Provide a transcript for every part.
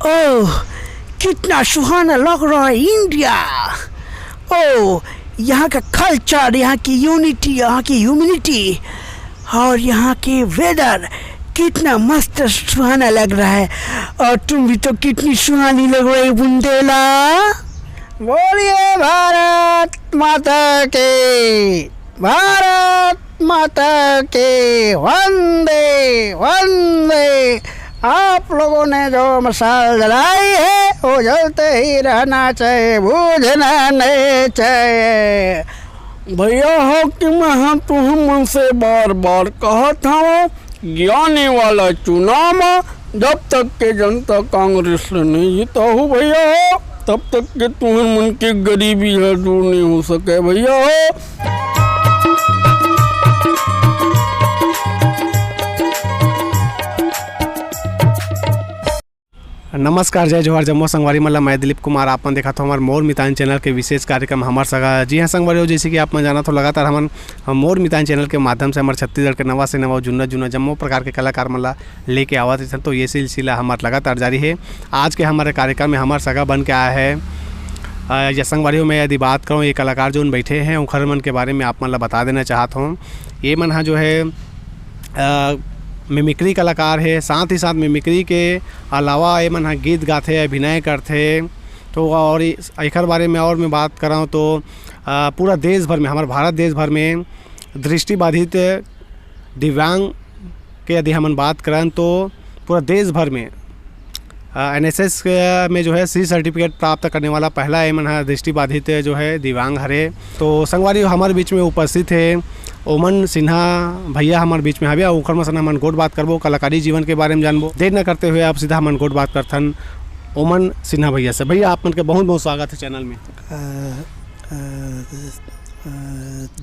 ओह, कितना सुहाना लग रहा है इंडिया। ओह, यहाँ का कल्चर, यहाँ की यूनिटी, यहाँ की ह्यूमिनिटी और यहाँ के वेदर कितना मस्त सुहाना लग रहा है। और तुम भी तो कितनी सुहानी लग रही बुंदेला। बोलिए भारत माता के, भारत माता के, वंदे वंदे। आप लोगों ने जो मशाल जलाई है वो जलते ही रहना चाहिए, बुझना नहीं चाहिए। भैया हो कि मैं तुम से बार बार कहा था आने वाला चुनाव जब तक के जनता कांग्रेस ने नहीं जीता हो भैया हो, तब तक के तुम्हें मन की गरीबी है दूर नहीं हो सके भैया हो। नमस्कार, जय जोहार, जम्मू संगवारी मल्ला। मैं दिलीप कुमार। आपन देखा था हमारे मोर मितान चैनल के विशेष कार्यक्रम हमार सगा। जी हाँ संगवारी हो, जैसे कि आप जाना तो लगातार हम मोर मितान चैनल के माध्यम से हमारे छत्तीसगढ़ के नवा से नवा जुन्ना जम्मू प्रकार के कलाकार मल्ला लेके आवा थे। तो ये सिलसिला हमारा लगातार जारी है। आज के हमारे कार्यक्रम में हमारा सगा बन के आया है या संगवारी में यदि बात करूँ, ये कलाकार जो बैठे हैं उखर मन के बारे में आप मन बता देना चाहता हूँ। ये मन जो है मिमिक्री कलाकार है, साथ ही साथ मिमिक्री के अलावा ये मन गीत गाते, अभिनय करते। तो और एक बारे में और मैं बात कर रहा हूँ तो पूरा देश भर में, हमारे भारत देश भर में दृष्टिबाधित दिव्यांग के यदि हम बात करें तो पूरा देश भर में NSS में जो है सी सर्टिफिकेट प्राप्त करने वाला पहला एमन है दृष्टिबाधित जो है दिव्यांग हरे। तो संगवारी हमारे बीच में उपस्थित है ओमन सिन्हा भैया हमारे बीच में हवे। उखर मसन हमन गोट बात करबो, कलाकारी जीवन के बारे में जानबो। देर न करते हुए आप सीधा हमन गोट बात करथन ओमन सिन्हा भैया से। भैया आप मन के बहुत बहुत स्वागत है चैनल में।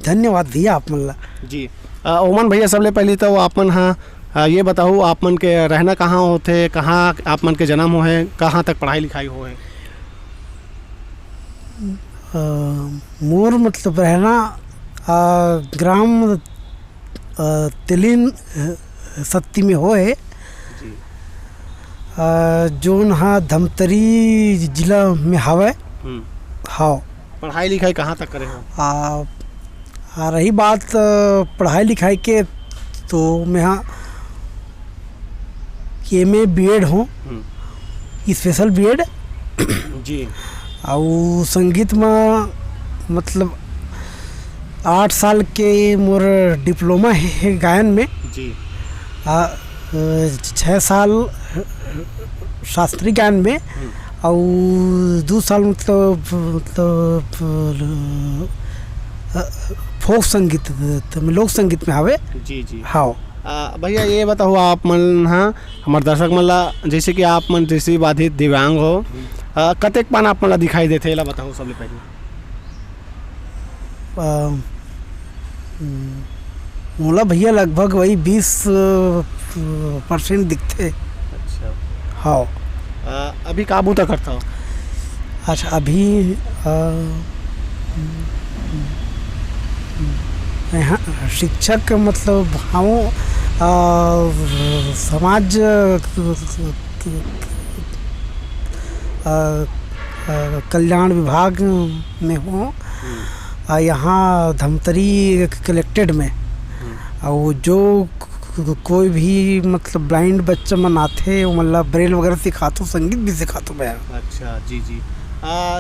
धन्यवाद भैया आप मन जी। ओमन भैया सबले पहले तो आप मन ये बताओ आप मन के रहना कहाँ होते, कहाँ आप मन के जन्म हो है, कहाँ तक पढ़ाई लिखाई हो है? मोर मतलब रहना ग्राम तिलिन सत्ती में हो है, जोन हाँ धमतरी जिला में हवे। हाँ, पढ़ाई लिखाई कहाँ तक करे हो? रही बात पढ़ाई लिखाई के तो मैं हाँ MA BEd हूँ, स्पेशल BEd जी। और संगीत में मतलब 8 साल के मोर डिप्लोमा है गायन में जी। 6 साल शास्त्रीय गायन में और 2 साल मतलब फोक संगीत लोक संगीत में हवे। जी जी। हाँ भैया ये बताओ आप मन हमारे दर्शक मन जैसे कि आप मन दृष्टिबाधित दिव्यांग हो, कतेक पान आप मन दिखाई देते एला बताओ सबले पहले। मोला भैया लगभग वही 20% दिखते। अच्छा। हाँ। अभी काबू तक करता हो? अच्छा, अभी यहाँ शिक्षक मतलब हम समाज कल्याण विभाग में हूँ, यहाँ धमतरी कलेक्टेड में। और जो कोई भी मतलब ब्लाइंड बच्चा मन आते मतलब ब्रेल वगैरह सिखाते, संगीत भी सिखाते मैं। अच्छा जी जी।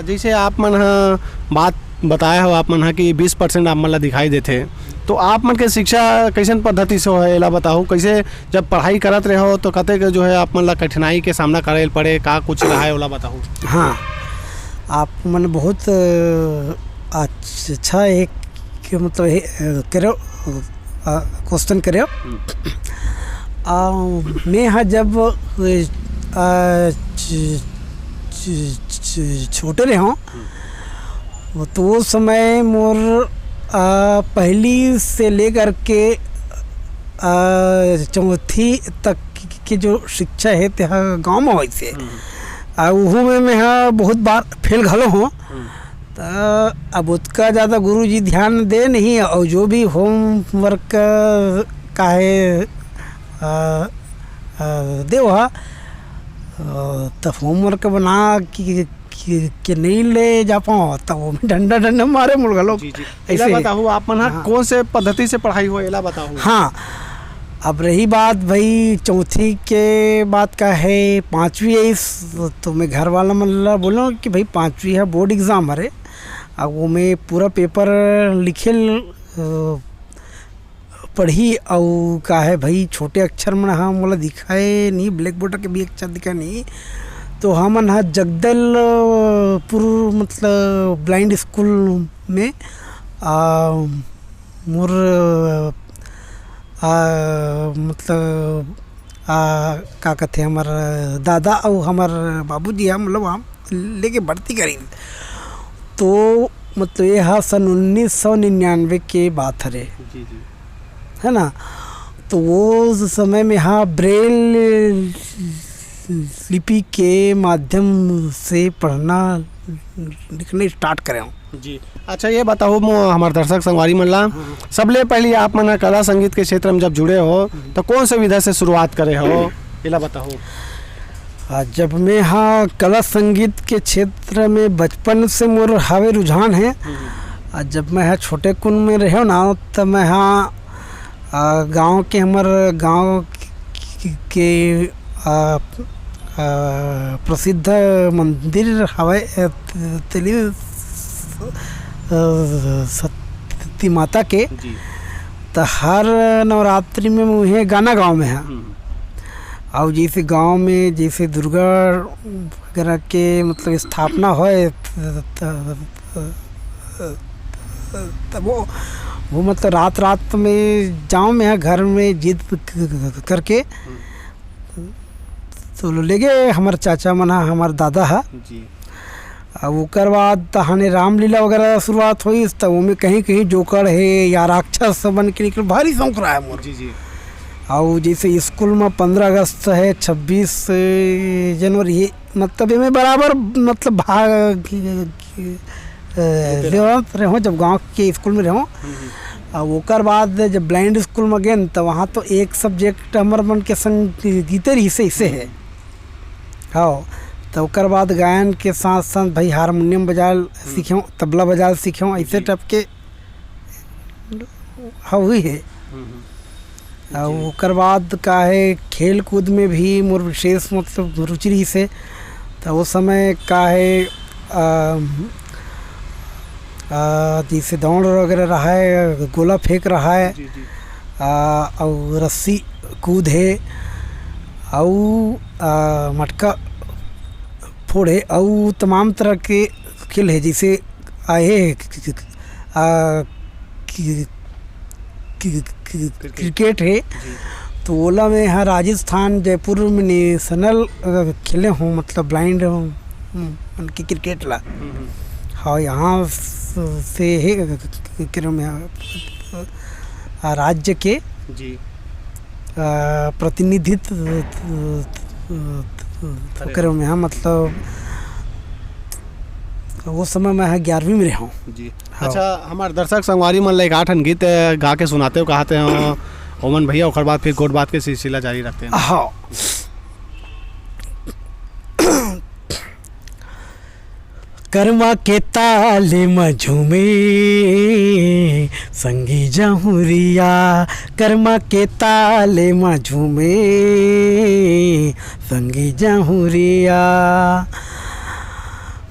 जैसे आप मन बात बताया हो आप मन कि 20% आप मन दिखाई देते, तो आप मन के शिक्षा कैसन पद्धति से है एला बताओ। कैसे जब पढ़ाई करत रहे हो तो कते के जो है आप मन कठिनाई के सामना करे पड़े, का कुछ रहा है ओला बताओ। हाँ, आप मन बहुत अच्छा एक मतलब करो क्वेश्चन करो। मैं हाँ जब छोटे रहे हों तो वो समय मोर पहली से लेकर के चौथी तक की जो शिक्षा है तह गाँव में वैसे वह में मैं बहुत बार फेल घलो हूँ। तो अब उसका ज़्यादा गुरुजी ध्यान दे नहीं, और जो भी होमवर्क का है दे वह तब होमवर्क बना कि नहीं ले जा पाओ तब वो डंडा डंडा मारे मुर्गा लोग जी जी ऐसा बताओ आप मन हाँ। कौन से पद्धति से पढ़ाई हो एला बताओ। हाँ, अब रही बात भाई चौथी के बाद का है, पाँचवीं है तो मैं घर वाला मतलब बोलो कि भाई पाँचवीं है बोर्ड एग्ज़ाम हरे, अब वो मैं पूरा पेपर लिखे पढ़ी और का है भाई छोटे अक्षर में हाँ मोला दिखाए नहीं, ब्लैक बोर्ड के भी अक्षर दिखा नहीं, तो हमन हाँ जगदलपुर मतलब ब्लाइंड स्कूल में मोर मतलब का कहते हमार दादा और हमार बाबूजी हम मतलब हम लेके भर्ती करी, तो मतलब ये हाँ सन 1999 के बात हरे जी जी है ना। तो वो समय में हाँ ब्रेल लिपि के माध्यम से पढ़ना लिखने स्टार्ट करे हूँ जी। अच्छा ये बताओ हमारे दर्शक संगवारी मन ला सबले पहले आप मन कला संगीत के क्षेत्र में जब जुड़े हो तो कौन से विधा से शुरुआत करे हो एला बताओ। जब मैं हाँ कला संगीत के क्षेत्र में बचपन से मोर हावे रुझान है, जब मैं हाँ छोटे कुन में रहे ना तब मैं हाँ गांव के हमार गांव के प्रसिद्ध मंदिर हवे तेली सती माता के, तो हर नवरात्रि में मुझे गाना गाँव में है, और जैसे गांव में जैसे दुर्गा वगैरह के मतलब स्थापना होए तब वो मतलब रात में जाऊँ मैं घर में जिद करके तो ले गए हमारे चाचा मना हमारे दादा है जी। अब ओकर बाद तहाने रामलीला वगैरह शुरुआत हुई तब वो में कहीं कहीं जोकर है या राक्षस बन के निकल भारी शौक रहा है मोर जी जी। और जैसे स्कूल में 15 अगस्त है 26 जनवरी ये मतलब ये में बराबर मतलब भाग रहो जब गांव के स्कूल में रहो। और ओकर बाद जब ब्लाइंड स्कूल में गए तो वहाँ तो एक सब्जेक्ट हमार मन के संगीत ही से है हाँ। तो ओकर बाद गायन के साथ साथ भाई हारमोनियम बजाए सीखूँ तबला बजाए सीखूँ ऐसे टाइप के हाँ हुई है। और ओकर बाद का है खेल कूद में भी मोर विशेष मतलब रुचि रही से, तो उस समय का है जैसे दौड़ वगैरह रहा है, गोला फेंक रहा है और रस्सी कूद है और मटका फोड़ है और तमाम तरह के खेल है जैसे आए क्रिकेट है। तो ओला में यहाँ राजस्थान जयपुर में नेशनल खेले हूँ मतलब ब्लाइंड उनकी क्रिकेट ला हाँ यहाँ से है में राज्य के जी प्रतिनिधित्व करे में हाँ मतलब वो समय मैं 11वीं में रहा हूँ जी। अच्छा हमारे दर्शक संगवारी मन ला एक 8 गीत गा के सुनाते हो कहते हैं ओमन भैया, और बाद फिर गोट बात के सिलसिला जारी रखते हैं। हाँ कर्मा के ताले में झूमे संगी जहुरिया, कर्मा के ताले में झूमे संगी जहुरिया,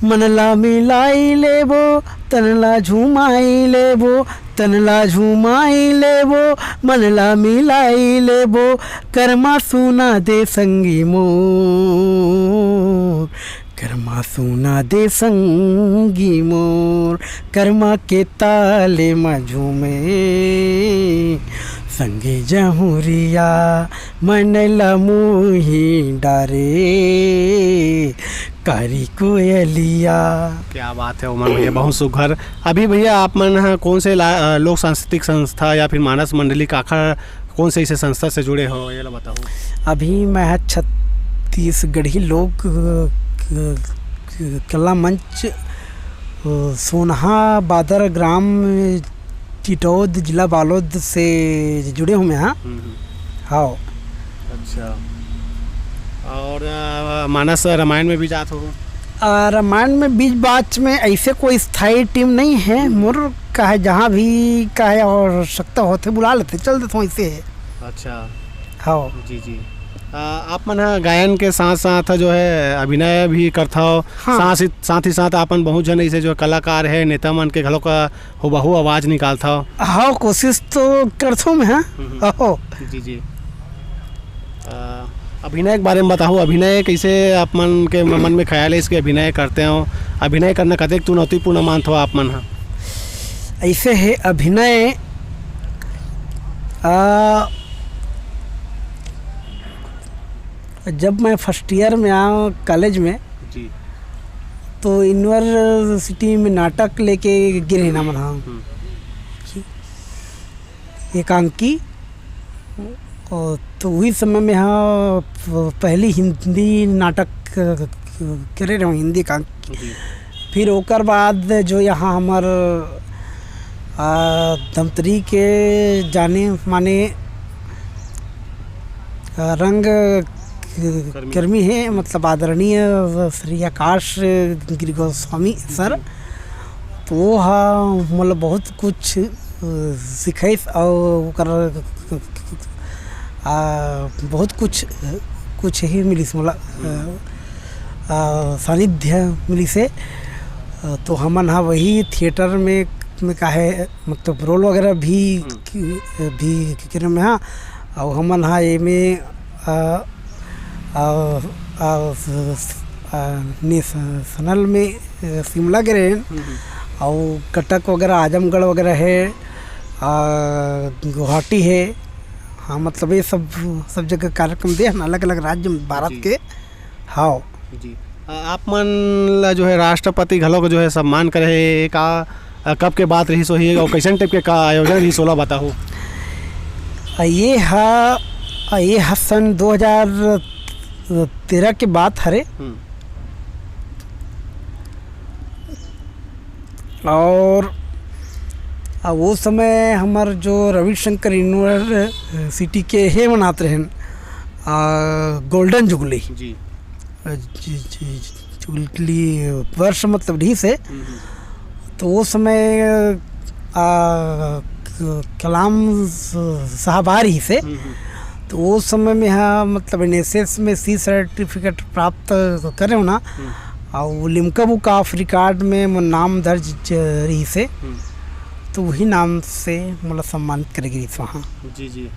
मनला मिलाई लेबो तनला झुमाई लेबो, तनला झुमाई लेबो मनला मिलाई लेबो, कर्मा सुना दे संगी मोर, कर्मा सुना दे संगी मोर, कर्मा के ताले में झूमे संगे जहुरिया, मनला मुही डारे कारी कोयलिया। क्या बात है उमर भैया, बहुत सुघर। अभी भैया आप मन कौन से लोक सांस्कृतिक संस्था या फिर मानस मंडली काखा कौन से इसे संस्था से जुड़े हो ये बताओ। अभी मैं छत्तीसगढ़ी लोक कला मंच सोनहा बादर ग्राम चिटौद जिला बालोद से जुड़े हूँ मैं। हाँ हाँ अच्छा और मानस रामायण में भी जात हो? रामायण में बीच बाच में ऐसे कोई स्थायी टीम नहीं है, मोर का है जहाँ भी का है आवश्यकता होते बुला लेते, चल देते हैं ऐसे है। अच्छा, हाँ जी जी। आप मन ह गायन के साथ साथ जो है अभिनय भी करता हो, हाँ। साथ ही साथ अपन बहुत जन ऐसे जो कलाकार है नेता मन के घलों का हुबहू आवाज़ निकालता हो। हाँ कोशिश तो करता हूँ मैं। हाँ हाँ जी जी। अभिनय के बारे में बताओ, अभिनय कैसे आप मन के मन में ख्याल है इसके अभिनय करते हो? अभिनय करना कतेक चुनौतीपूर्ण मानते हो आप मन ह? ऐसे है अभिनय जब मैं फर्स्ट ईयर में आया कॉलेज में जी। तो यूनिवर्सिटी में नाटक लेके गिरे ना मना एकांकी, और तो वही समय में हाँ पहली हिंदी नाटक करे रहे हिंदी एकांकी। फिर ओकर बाद जो यहाँ हमार धमतरी के जाने माने रंग कर्मी है, मतलब आदरणीय श्री आकाश गिरी गोस्वामी सर, तो वो हाँ मतलब बहुत कुछ सिखाई और बहुत कुछ ही मिली से मतलब सानिध्य मिली से। तो हमन हाँ वही थिएटर में का है मतलब रोल वगैरह भी किरण में हाँ, और हमन हाँ ये में नेशनल में शिमला के रहे और कटक वगैरह आजमगढ़ वगैरह है, गुवाहाटी है, हाँ मतलब ये सब जगह कार्यक्रम दे अलग अलग राज्य भारत के। हाँ जी। आप मन ला जो है राष्ट्रपति घलों को जो है सम्मान करे का कब के बात रही सो ही और कैसन टाइप के का आयोजन रही सोला बताओ? ये सन 2013 के बात हरे, और वो समय हमार जो रविशंकर यूनिवर्सिटी के है मनाते हैं गोल्डन जुबली जी। जुबली वर्ष मतलब ढी से, तो वो समय कलाम साहब आ रही से, तो वो समय में हाँ मतलब NSS में C सर्टिफिकेट प्राप्त करे हो ना, और लिम्का बुक ऑफ रिकॉर्ड में नाम दर्ज रही से, तो वही नाम से मतलब सम्मानित करेगी वहाँ। जी जी।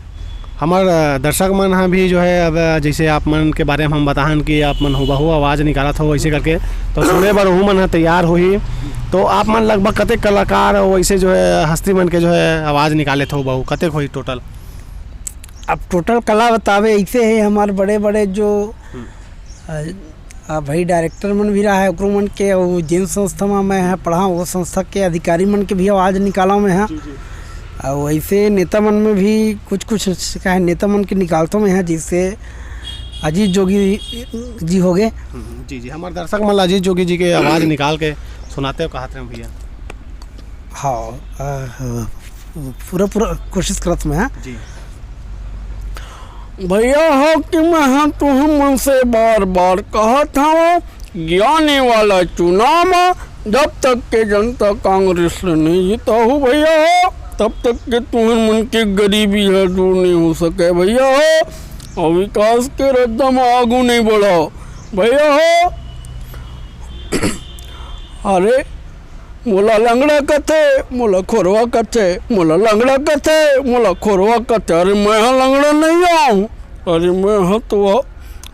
हमार दर्शक मन हाँ भी जो है अब जैसे आप मन के बारे में हम बताहन कि आप मन हुबहू आवाज़ निकालत हो वैसे करके, तो सुने बर वह मन तैयार हो ही, तो आप मन लगभग कतेक कलाकार वैसे जो है हस्ती मन के जो है आवाज़ निकाले थे हुबहू कतेक हो टोटल? अब टोटल कला बतावे ऐसे है हमारे बड़े बड़े जो भाई डायरेक्टर मन भी रहा है ओकरो मन के, और जिन संस्था में मैं है पढ़ा वो संस्था के अधिकारी मन के भी आवाज़ निकाला मैं है, और वैसे नेता मन में भी कुछ का है नेता मन के निकालता मैं है, जिससे अजीत जोगी जी हो गए। जी जी। हमारे दर्शक मन अजीत जोगी जी के आवाज़ निकाल के सुनाते हो कहते हैं भैया? हाँ पूरा कोशिश करत मैं जी। भैया हो कि मैं तो हम से बार बार कहता हूँ ज्ञानी वाला चुनाव जब तक के जनता कांग्रेस नहीं जीता हो भैया हो, तब तक के तुम्हें मन की गरीबी है दूर नहीं हो सके भैया हो, और विकास के रद्दा में आगू नहीं बढ़ाओ भैया हो। अरे मोला लंगड़ा कथे मोला खोरवा कथे, मोला लंगड़ा कथे मोला खोरवा कथे, अरे मैं हाँ लंगड़ा नहीं आऊँ, अरे मैं हाँ तो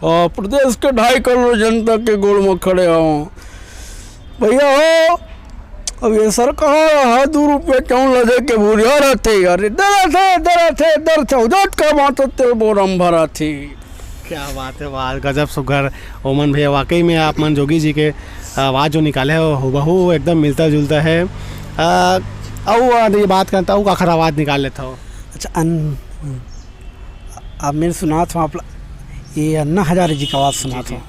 प्रदेश के 2.5 करोड़ जनता के गोड़ में खड़े आऊँ भैया हो। अब ये सरकार हाँ 2 रुपये क्यों लगे के बुढ़िया रहते, अरे दर थे उजट का बात तेल बोरम भरा थी। क्या बात है, वाह गजब सुघर ओमन भैया, वाकई में आप मन जोगी जी के आवाज़ जो निकाले हो हुबहू एकदम मिलता जुलता है। और ये बात करता हूँ आखिर आवाज़ निकाल लेता हो? अच्छा अब मैंने सुना था आप ये अन्ना हजारे जी का आवाज़ सुना था।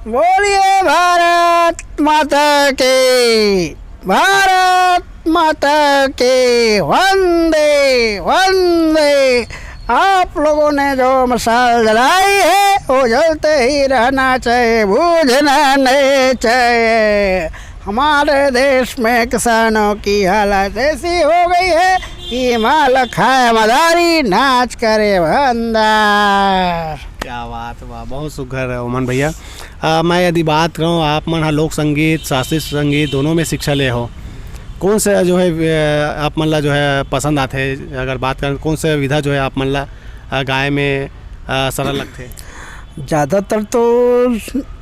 बोलिए भारत माता के, भारत माता के, वंदे वंदे आप लोगों ने जो मशाल जलाई है वो जलते ही रहना चाहिए, बूझना नहीं चाहिए। हमारे देश में किसानों की हालत ऐसी हो गई है कि माल खाए मदारी, नाच करे बंदर। क्या बात, वाह, बहुत सुघर है ओमन भैया। मैं यदि बात करूँ, आप मन लोक संगीत शास्त्रीय संगीत दोनों में शिक्षा ले हो, कौन सा जो है आप मन ला जो है पसंद आते हैं? अगर बात करें कौन सा विधा जो है आप मन ला गाय में सरल लगते? ज़्यादातर तो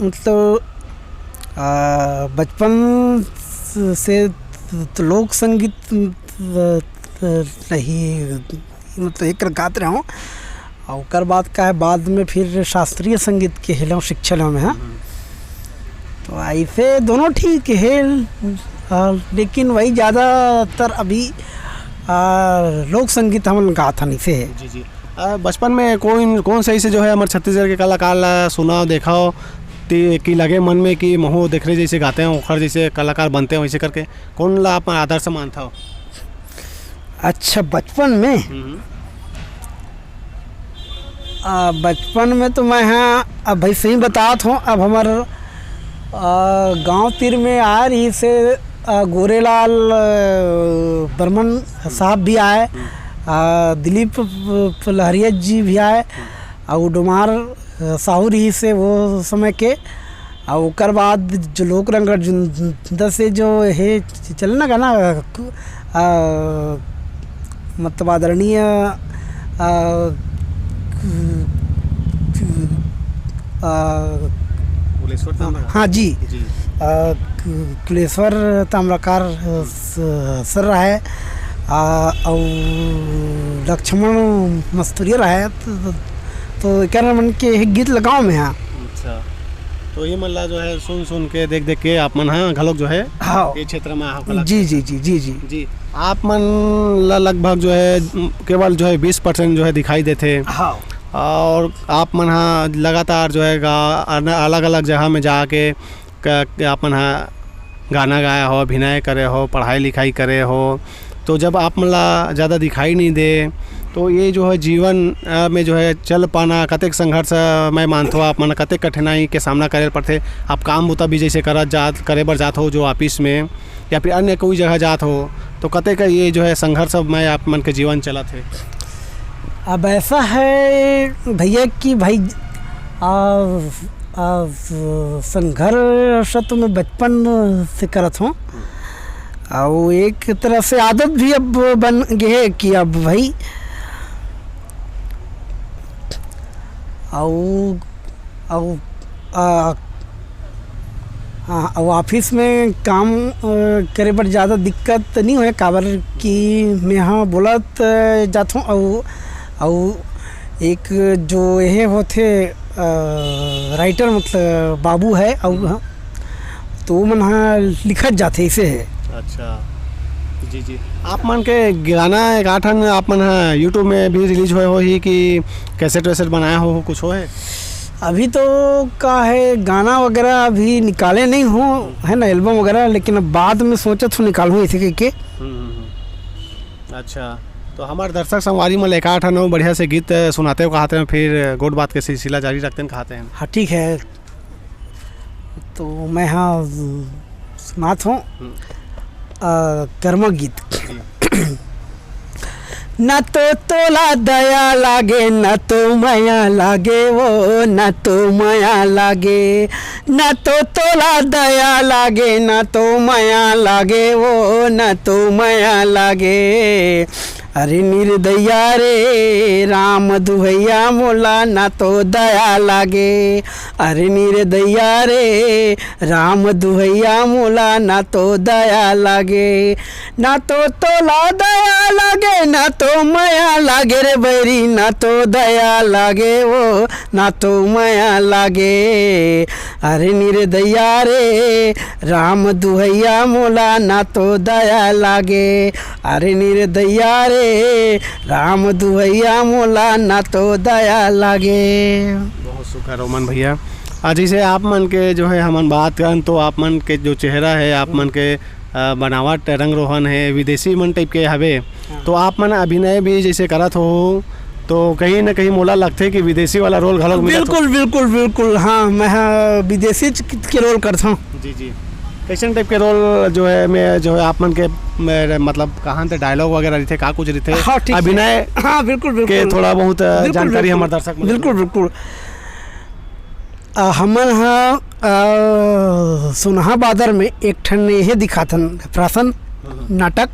मतलब बचपन से तो लोक संगीत नहीं मतलब एक गाते रहा हूँ, और ओकर बाद का है बाद में फिर शास्त्रीय संगीत के हेलों शिक्षा में है। तो ऐसे दोनों ठीक है, लेकिन वही ज़्यादातर अभी लोक संगीत हम गाता नहीं से है। जी जी। बचपन में कौन सही से जो है हमारे छत्तीसगढ़ के कलाकार ला सुनाओ देखाओ कि लगे मन में कि महू देख रहे जैसे गाते हैं ओखर जैसे कलाकार बनते हैं वैसे करके कौन ला आप आदर्श मानता हो? अच्छा, बचपन में बचपन में तो मैं हाँ अब भाई सही बतात हूँ। अब हमारे गांव तीर में आ रही से गोरेलाल बर्मन साहब भी आए, दिलीप लहरिया जी भी आए, और डुमार साहू रही से वो समय के, और ओकर बाद जो लोक रंग से जो है चलना गाना मतलब आदरणीय हाँ जी, कुलेश्वर ताम्रकार सर रहा है, और लक्ष्मण मस्तूरिया रहा है। तो क्या मन के गीत लगाओ में हाँ। अच्छा, तो ये मल्ला जो है सुन के देख के आप मन हाँ घलोक जो है हाँ ये क्षेत्र में हाँ जी जी जी जी जी जी। आप मन लगभग जो है केवल जो है 20% जो है दिखाई देते हाँ, और आप मन हाँ लगातार जो है अलग अलग जगह में जाके आप मन हाँ गाना गाया हो, अभिनय करे हो, पढ़ाई लिखाई करे हो, तो जब आप मला ज़्यादा दिखाई नहीं दे तो ये जो है जीवन में जो है चल पाना कतेक संघर्ष मैं मानता हूँ आप मन कतेक कठिनाई के सामना करे पड़ते। आप काम बुता भी जैसे करे बर जात हो जो ऑफिस में या फिर अन्य कोई जगह जात हो, तो कतेक ये जो है संघर्ष में आप मन के जीवन चला थे? अब ऐसा है भैया कि भाई संघर्ष तो मैं बचपन से करत हूँ, और एक तरह से आदत भी अब बन गई है कि अब भाई ऑफिस में काम करे पर ज़्यादा दिक्कत नहीं है, काबर कि मैं हाँ बोलत जात हूँ, और एक जो ये होते राइटर मतलब बाबू है, और तो मन हाँ लिखत जाते इसे है। अच्छा जी जी। आप मन के गाना एक आठन आप मन हाँ यूट्यूब में भी रिलीज हुए हो ही कि कैसेट वैसेट बनाया हो कुछ हो है? अभी तो का है गाना वगैरह अभी निकाले नहीं हो है ना, एल्बम वगैरह, लेकिन अब बाद में सोचा तो निकालूँ इसे के। अच्छा, तो हमारे दर्शक संवारी में एक आठ नौ बढ़िया से गीत सुनाते हो कहते हैं, फिर गोड बात के सिलसिला जारी रखते हैं कहते हैं। हाँ ठीक है, तो मैं हाँ सुनात हूँ कर्म गीत। न तो तोला दया लागे, न तो माया लागे, वो न तो माया लागे, न तो तोला दया लागे, न तो माया लागे, वो न तो माया लागे। अरे निर्दया रे राम दुहैया मोला ना तो दया लागे, अरे निर्दया रे राम दुहैया मोला ना तो दया लागे, ना तो तोला दया लागे, ना तो माया लागे रे बैरी, ना तो दया लागे वो ना तो माया लागे। अरे निर्दया रे राम दुहैया मोला ना तो दया लागे, अरे निर्दया रे राम दुहैया मोला ना तो दया लागे। बहुत सुखा रोमन भैया। जैसे आप मन के जो है हमन बात करें तो आप मन के जो चेहरा है, आप मन के बनावट रंग रोहन है विदेशी मन टाइप के हवे, तो आप मन अभिनय भी जैसे करत हो तो कहीं ना कहीं मोला लगते कि विदेशी वाला रोल घलोक मिलत हो। बिल्कुल बिल्कुल बिल्कुल हाँ मैं विदेशी के रोल करता हूँ। जी जी कैसन टाइप के रोल जो है मैं जो है आप मन के मेरे मतलब कहाँ थे डायलॉग वगैरह रहते का कुछ रहते हाँ, ठीक है। अभिनय हाँ बिल्कुल बिल्कुल के थोड़ा बहुत बिल्कुल, जानकारी बिल्कुल, हमारे दर्शक मन के बिल्कुल बिल्कुल हमन सुनहा बादर में एक ठन ये दिखाथन प्रासन नाटक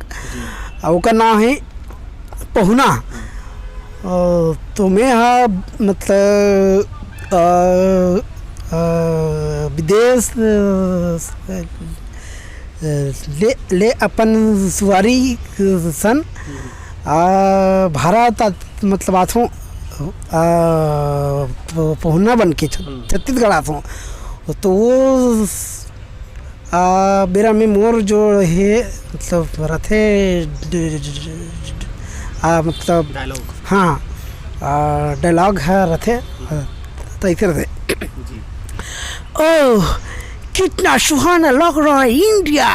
ओकर नाम है पहुना। तो मैं मतलब विदेश ले अपन सुवारी सन भारत मतलब आथों पहुना बन के छत्तीसगढ़ आथों। तो वो मेरा में मोर जो है मतलब रथे मतलब डायलॉग हाँ डायलॉग है रथे तो ऐसे रथे। ओह कितना सुहाना लग रहा है इंडिया।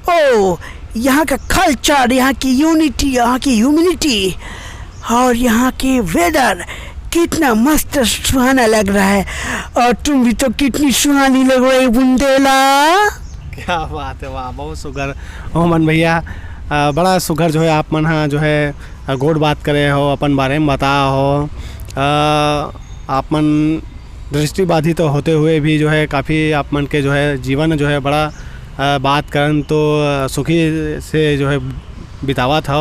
ओह यहाँ का कल्चर, यहाँ की यूनिटी, यहाँ की ह्यूमिनिटी और यहाँ के वेदर कितना मस्त सुहाना लग रहा है। और तुम भी तो कितनी सुहानी लग रही है बुंदेला। क्या बात है, वाह बहुत सुघर मोहम्मद भैया। बड़ा सुघर जो है आप मन हाँ जो है गोड बात करे हो अपन बारे में बता हो। आप मन दृष्टिबाधित तो होते हुए भी जो है काफ़ी आप मन के जो है जीवन जो है बड़ा बात करन तो सुखी से जो है बितावा था।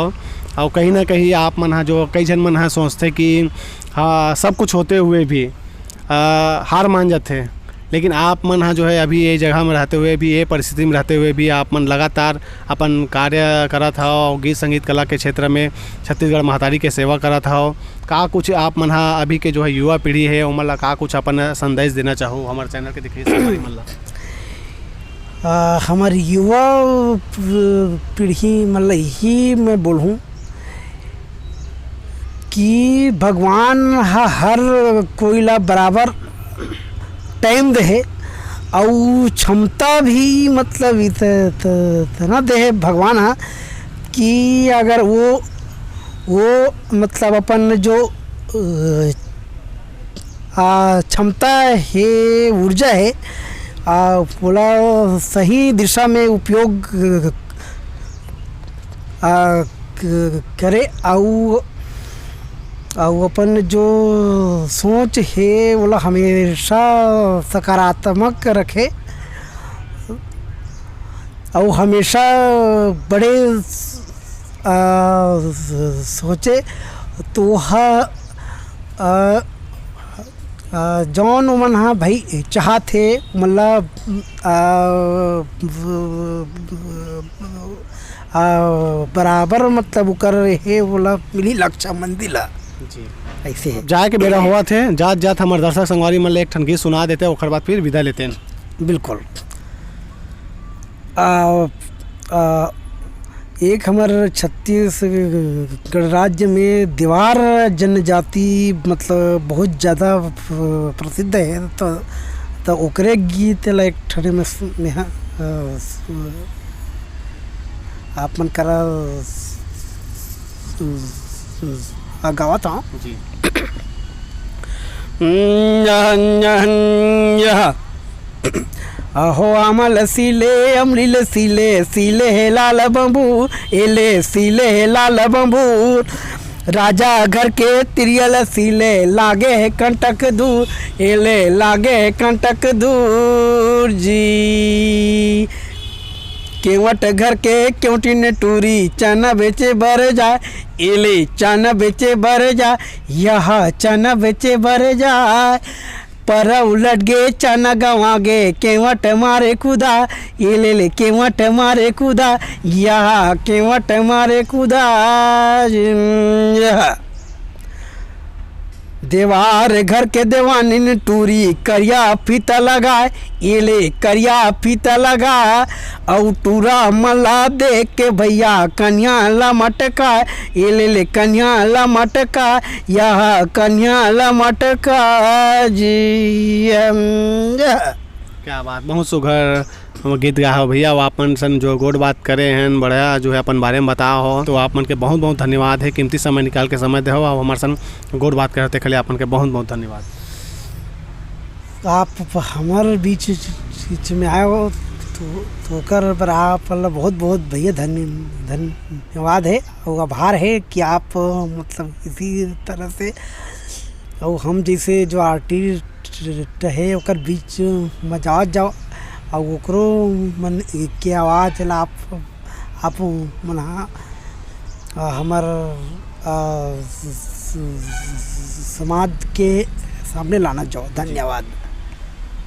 और कहीं ना कहीं आप मन हाँ जो कई जन मन हाँ सोचते कि हाँ सब कुछ होते हुए भी हार मान जाते, लेकिन आप मन हाँ जो है अभी ये जगह में रहते हुए भी ये परिस्थिति में रहते हुए भी आप मन लगातार अपन कार्य करा था और गीत संगीत कला के क्षेत्र में छत्तीसगढ़ महतारी के सेवा करा था। का कुछ आप मन हाँ अभी के जो है युवा पीढ़ी है उमन ला का कुछ अपन संदेश देना चाहो हमारे चैनल के देखिए मन ला। हमारी युवा पीढ़ी मतलब यही मैं बोलूँ कि भगवान हर कोई ला बराबर टाइम दे और क्षमता भी मतलब इतना दे भगवान हा कि अगर वो मतलब अपन जो क्षमता है ऊर्जा है बोला सही दिशा में उपयोग करे और अपन जो सोच है वो हमेशा सकारात्मक रखे और हमेशा बड़े सोचे तो जौन मन हाँ भाई चाहते मतलब बराबर मतलब कर है बोला मिली लक्ष्य मंदिला जी ऐसे है। जाए के बेरा हुआ थे जात जात हमारे दर्शक संगवारी मन एक ठन गीत सुना देते और बाद फिर विदा लेते हैं। बिल्कुल एक हमारे छत्तीसगढ़ राज्य में देवार जनजाति मतलब बहुत ज़्यादा प्रसिद्ध है। तो ओकरे गीत ला एक ठने में आप मन करा गावा था जी अहो अमल सीले अमलिल सीले सीले है लाल बम्बू एले सीले है लाल बम्बू राजा घर के तिरियल सीले लागे है कंटक दूर एले लागे है कंटक दूर जी केवट घर के क्योंटी ने टूरी चना बेचे बर जाए एले चना बेचे बर जाए यह चना बेचे बर जाए पर उलट गे चना गवा गे केवट मारे खुदा ये ले केवट मारे खुदा यह केवट मारे खुदा देवार घर के देवानी ने टूरी करिया फीता लगाए ये ले करिया फीता लगा और टूरा मला देख के भैया कन्या ला मटका ये ले कन्या ला मटका यह कन्या ला मटका जी। क्या बात, बहुत सुघर गीत गा हो भैया, वो अपन सन जो गोड बात करे हैं बढ़िया जो है अपन बारे में बताओ हो, तो आप मन के बहुत बहुत धन्यवाद है, कीमती समय निकाल के समय दे हो और हमारे सन गोड बात करते खले अपन के बहुत बहुत धन्यवाद। आप हमारे बीच में आए हो तो कर पर आप बहुत बहुत भैया धन्यवाद है और आभार है कि आप मतलब इसी तरह से और हम जैसे जो आर्टिस्ट है ओकर बीच में जाओ और ओकरो मन के आवाज़ ला आप मन हमार समाज के सामने लाना चाहो। धन्यवाद।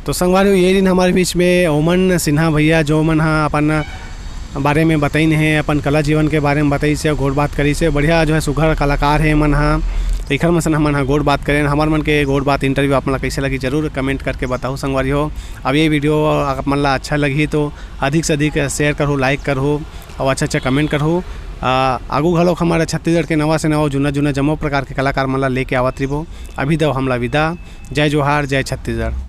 तो संगवारी ये दिन हमारे बीच में ओमन सिन्हा भैया जो मन हा अपन बारे में बताइन है, अपन कला जीवन के बारे में बताई से गोड़ बात करी से बढ़िया जो है सुघर कलाकार है मन हा। तो इखर में हमन हा गोड़ बात करें, हमार मन के गोड़ बात इंटरव्यू आप मन कैसे लगी जरूर कमेंट करके बताओ संगवारी हो। अब ये वीडियो आप मन ला अच्छा लगी तो अधिक से अधिक शेयर करो, लाइक करो और अच्छा कमेंट करो। आगू घलोक हमारे छत्तीसगढ़ के नवा से नवा जुना जम्मो प्रकार के कलाकार मन ला लेके आवत रहिबो। अभी दो हमला विदा। जय जोहार, जय छत्तीसगढ़।